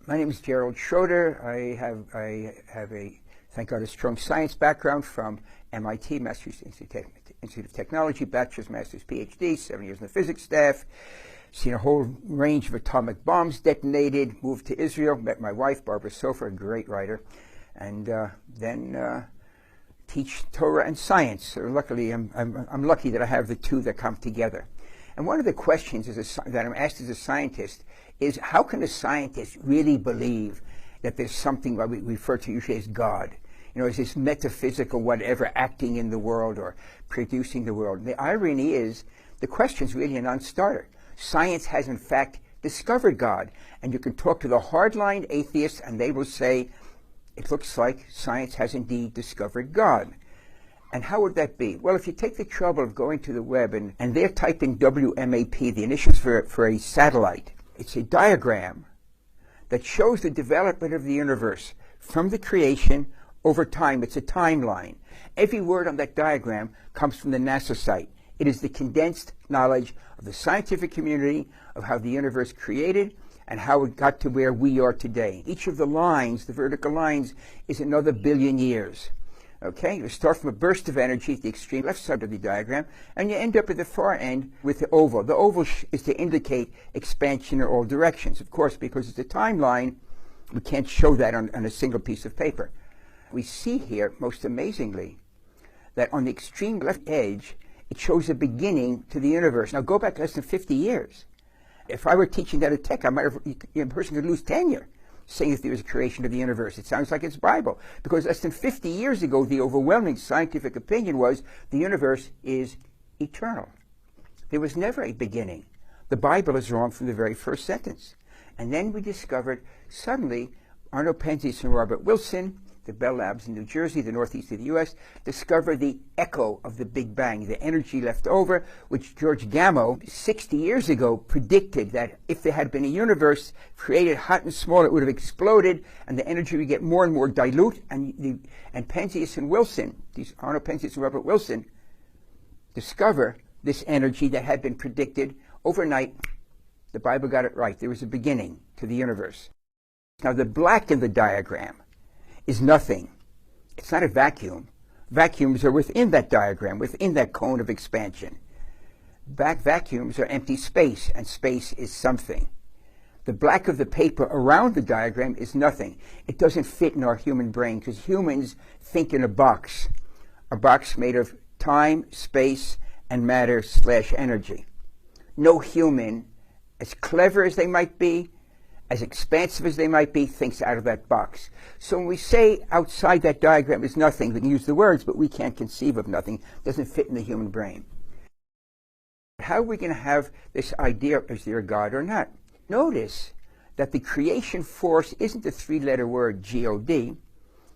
My name is Gerald Schroeder. I have a, thank God, a strong science background from MIT, Massachusetts Institute of Technology, bachelor's, master's, PhD, 7 years in the physics staff, seen a whole range of atomic bombs detonated, moved to Israel, met my wife, Barbara Sofer, a great writer, and then teach Torah and science. So luckily, I'm lucky that I have the two that come together. And one of the questions that I'm asked as a scientist is, how can a scientist really believe that there's something that we refer to usually as God? You know, is this metaphysical whatever acting in the world or producing the world? And the irony is, the question's really a non-starter. Science has in fact discovered God. And you can talk to the hardline atheists and they will say, it looks like science has indeed discovered God. And how would that be? Well, if you take the trouble of going to the web and there type in WMAP, the initials for a satellite, it's a diagram that shows the development of the universe from the creation over time. It's a timeline. Every word on that diagram comes from the NASA site. It is the condensed knowledge of the scientific community of how the universe created and how it got to where we are today. Each of the lines, the vertical lines, is another billion years. Okay, you start from a burst of energy at the extreme left side of the diagram, and you end up at the far end with the oval. The oval is to indicate expansion in all directions. Of course, because it's a timeline, we can't show that on a single piece of paper. We see here, most amazingly, that on the extreme left edge, it shows a beginning to the universe. Now, go back less than 50 years. If I were teaching that at Tech, a person could lose tenure saying that there was a creation of the universe. It sounds like it's Bible, because less than 50 years ago, the overwhelming scientific opinion was the universe is eternal. There was never a beginning. The Bible is wrong from the very first sentence. And then we discovered, suddenly, Arno Penzias and Robert Wilson, the Bell Labs in New Jersey, the northeast of the U.S., discovered the echo of the Big Bang, the energy left over, which George Gamow, 60 years ago, predicted that if there had been a universe created hot and small, it would have exploded, and the energy would get more and more dilute. And Penzias and Wilson, these Arno Penzias and Robert Wilson, discover this energy that had been predicted overnight. The Bible got it right. There was a beginning to the universe. Now, the black in the diagram is nothing. It's not a vacuum. Vacuums are within that diagram, within that cone of expansion. Vacuums are empty space, and space is something. The black of the paper around the diagram is nothing. It doesn't fit in our human brain, because humans think in a box made of time, space, and matter/energy. No human, as clever as they might be, as expansive as they might be, thinks out of that box. So when we say outside that diagram is nothing, we can use the words, but we can't conceive of nothing. It doesn't fit in the human brain. How are we going to have this idea, is there a God or not? Notice that the creation force isn't a three-letter word, G-O-D.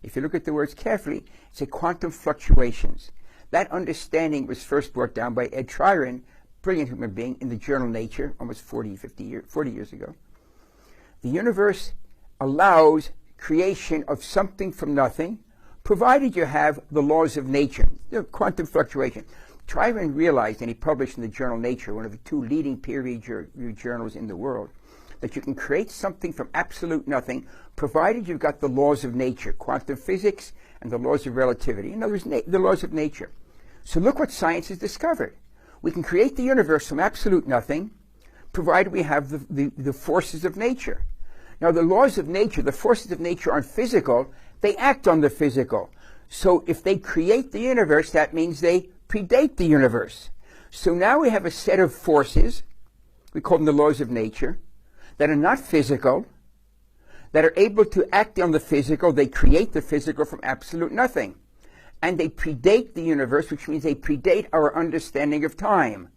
If you look at the words carefully, it's a quantum fluctuations. That understanding was first brought down by Ed Tryon, brilliant human being, in the journal Nature, almost 40 years ago. The universe allows creation of something from nothing, provided you have the laws of nature, quantum fluctuation. Tryon realized, and he published in the journal Nature, one of the two leading peer-reviewed journals in the world, that you can create something from absolute nothing, provided you've got the laws of nature, quantum physics and the laws of relativity. In other words, the laws of nature. So look what science has discovered. We can create the universe from absolute nothing, provided we have the forces of nature. Now, the laws of nature, the forces of nature aren't physical. They act on the physical. So if they create the universe, that means they predate the universe. So now we have a set of forces, we call them the laws of nature, that are not physical, that are able to act on the physical. They create the physical from absolute nothing. And they predate the universe, which means they predate our understanding of time.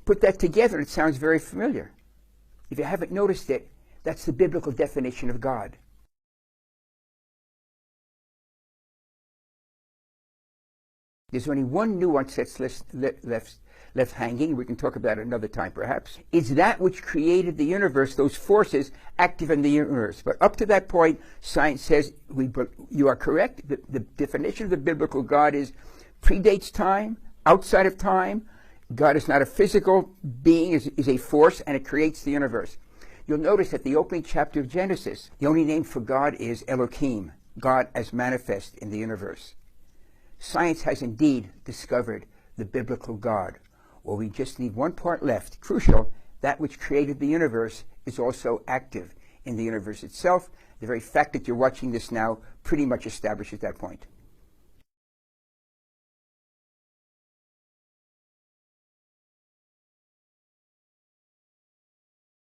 Put that together, it sounds very familiar. If you haven't noticed it, that's the biblical definition of God. There's only one nuance that's left hanging. We can talk about it another time, perhaps. It's that which created the universe, those forces active in the universe. But up to that point, science says you are correct. The definition of the biblical God is predates time, outside of time. God is not a physical being, is a force, and it creates the universe. you'll notice that the opening chapter of Genesis, the only name for God is Elohim, God as manifest in the universe. Science has indeed discovered the biblical God, or we just need one part left, crucial: that which created the universe is also active in the universe itself. The very fact that you're watching this now pretty much establishes that point.